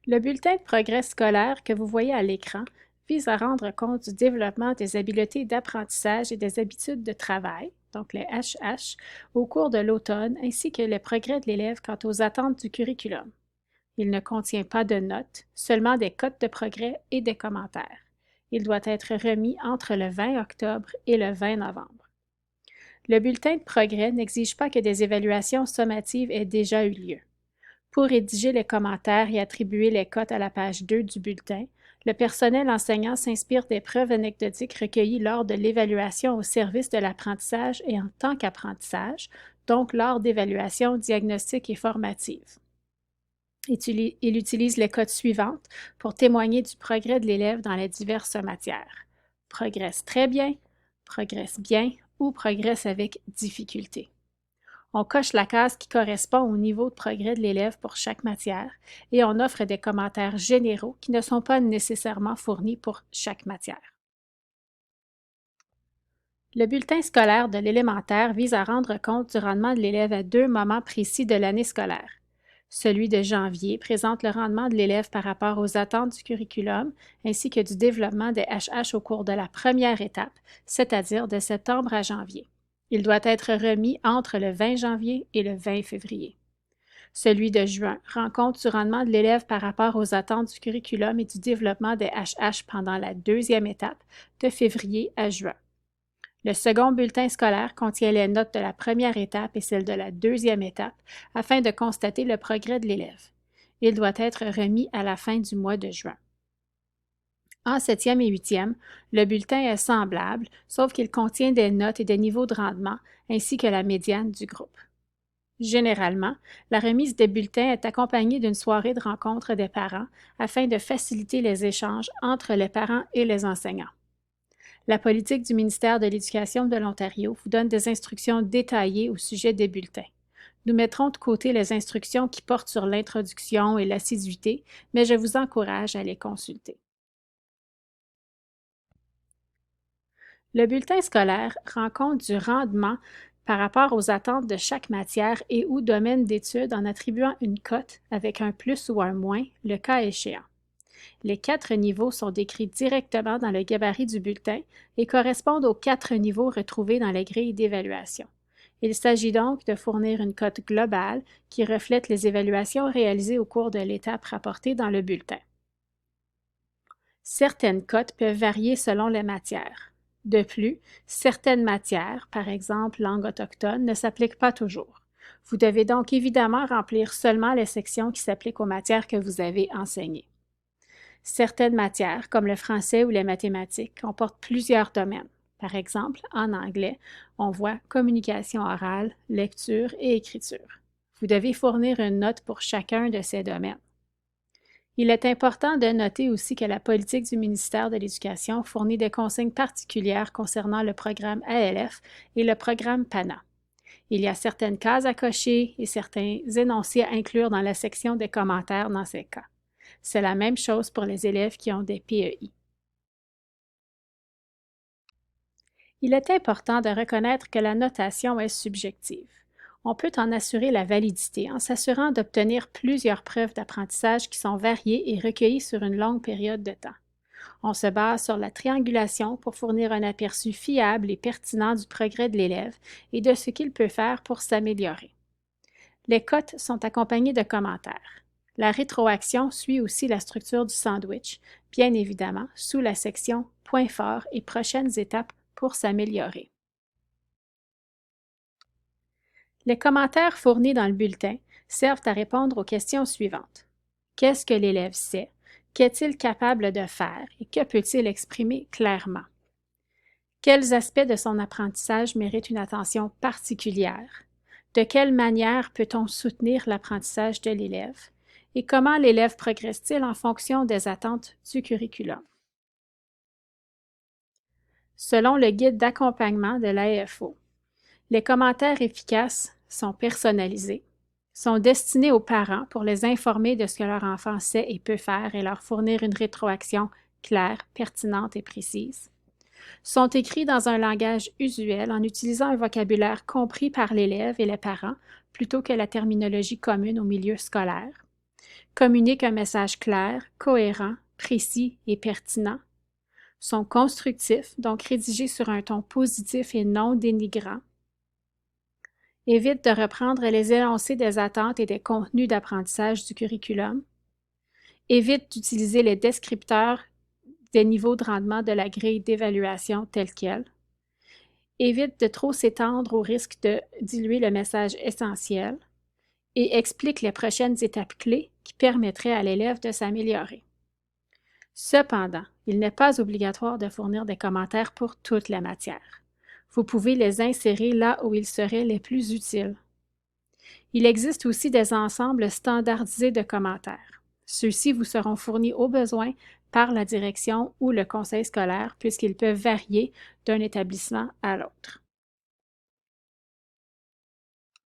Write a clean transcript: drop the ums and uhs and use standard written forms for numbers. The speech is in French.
Le bulletin de progrès scolaire que vous voyez à l'écran vise à rendre compte du développement des habiletés d'apprentissage et des habitudes de travail, donc les HH, au cours de l'automne, ainsi que les progrès de l'élève quant aux attentes du curriculum. Il ne contient pas de notes, seulement des cotes de progrès et des commentaires. Il doit être remis entre le 20 octobre et le 20 novembre. Le bulletin de progrès n'exige pas que des évaluations sommatives aient déjà eu lieu. Pour rédiger les commentaires et attribuer les cotes à la page 2 du bulletin, le personnel enseignant s'inspire des preuves anecdotiques recueillies lors de l'évaluation au service de l'apprentissage et en tant qu'apprentissage, donc lors d'évaluations diagnostiques et formatives. Il utilise les cotes suivantes pour témoigner du progrès de l'élève dans les diverses matières. Progresse très bien, progresse bien ou progresse avec difficulté. On coche la case qui correspond au niveau de progrès de l'élève pour chaque matière et on offre des commentaires généraux qui ne sont pas nécessairement fournis pour chaque matière. Le bulletin scolaire de l'élémentaire vise à rendre compte du rendement de l'élève à deux moments précis de l'année scolaire. Celui de janvier présente le rendement de l'élève par rapport aux attentes du curriculum ainsi que du développement des HH au cours de la première étape, c'est-à-dire de septembre à janvier. Il doit être remis entre le 20 janvier et le 20 février. Celui de juin rend compte du rendement de l'élève par rapport aux attentes du curriculum et du développement des HH pendant la deuxième étape, de février à juin. Le second bulletin scolaire contient les notes de la première étape et celles de la deuxième étape afin de constater le progrès de l'élève. Il doit être remis à la fin du mois de juin. En septième et huitième, le bulletin est semblable, sauf qu'il contient des notes et des niveaux de rendement ainsi que la médiane du groupe. Généralement, la remise des bulletins est accompagnée d'une soirée de rencontre des parents afin de faciliter les échanges entre les parents et les enseignants. La politique du ministère de l'Éducation de l'Ontario vous donne des instructions détaillées au sujet des bulletins. Nous mettrons de côté les instructions qui portent sur l'introduction et l'assiduité, mais je vous encourage à les consulter. Le bulletin scolaire rend compte du rendement par rapport aux attentes de chaque matière et ou domaine d'étude en attribuant une cote avec un plus ou un moins, le cas échéant. Les 4 niveaux sont décrits directement dans le gabarit du bulletin et correspondent aux 4 niveaux retrouvés dans les grilles d'évaluation. Il s'agit donc de fournir une cote globale qui reflète les évaluations réalisées au cours de l'étape rapportée dans le bulletin. Certaines cotes peuvent varier selon les matières. De plus, certaines matières, par exemple langue autochtone, ne s'appliquent pas toujours. Vous devez donc évidemment remplir seulement les sections qui s'appliquent aux matières que vous avez enseignées. Certaines matières, comme le français ou les mathématiques, comportent plusieurs domaines. Par exemple, en anglais, on voit communication orale, lecture et écriture. Vous devez fournir une note pour chacun de ces domaines. Il est important de noter aussi que la politique du ministère de l'Éducation fournit des consignes particulières concernant le programme ALF et le programme PANA. Il y a certaines cases à cocher et certains énoncés à inclure dans la section des commentaires dans ces cas. C'est la même chose pour les élèves qui ont des PEI. Il est important de reconnaître que la notation est subjective. On peut en assurer la validité en s'assurant d'obtenir plusieurs preuves d'apprentissage qui sont variées et recueillies sur une longue période de temps. On se base sur la triangulation pour fournir un aperçu fiable et pertinent du progrès de l'élève et de ce qu'il peut faire pour s'améliorer. Les cotes sont accompagnées de commentaires. La rétroaction suit aussi la structure du sandwich, bien évidemment sous la section « Points forts et prochaines étapes pour s'améliorer ». Les commentaires fournis dans le bulletin servent à répondre aux questions suivantes. Qu'est-ce que l'élève sait? Qu'est-il capable de faire et que peut-il exprimer clairement? Quels aspects de son apprentissage méritent une attention particulière? De quelle manière peut-on soutenir l'apprentissage de l'élève? Et comment l'élève progresse-t-il en fonction des attentes du curriculum? Selon le guide d'accompagnement de l'AEFO, les commentaires efficaces sont personnalisés, sont destinés aux parents pour les informer de ce que leur enfant sait et peut faire et leur fournir une rétroaction claire, pertinente et précise, sont écrits dans un langage usuel en utilisant un vocabulaire compris par l'élève et les parents plutôt que la terminologie commune au milieu scolaire, communiquent un message clair, cohérent, précis et pertinent, sont constructifs, donc rédigés sur un ton positif et non dénigrant, évitent de reprendre les énoncés des attentes et des contenus d'apprentissage du curriculum, évitent d'utiliser les descripteurs des niveaux de rendement de la grille d'évaluation telle qu'elle, évite de trop s'étendre au risque de diluer le message essentiel et explique les prochaines étapes clés qui permettraient à l'élève de s'améliorer. Cependant, il n'est pas obligatoire de fournir des commentaires pour toute la matière. Vous pouvez les insérer là où ils seraient les plus utiles. Il existe aussi des ensembles standardisés de commentaires. Ceux-ci vous seront fournis au besoin par la direction ou le conseil scolaire puisqu'ils peuvent varier d'un établissement à l'autre.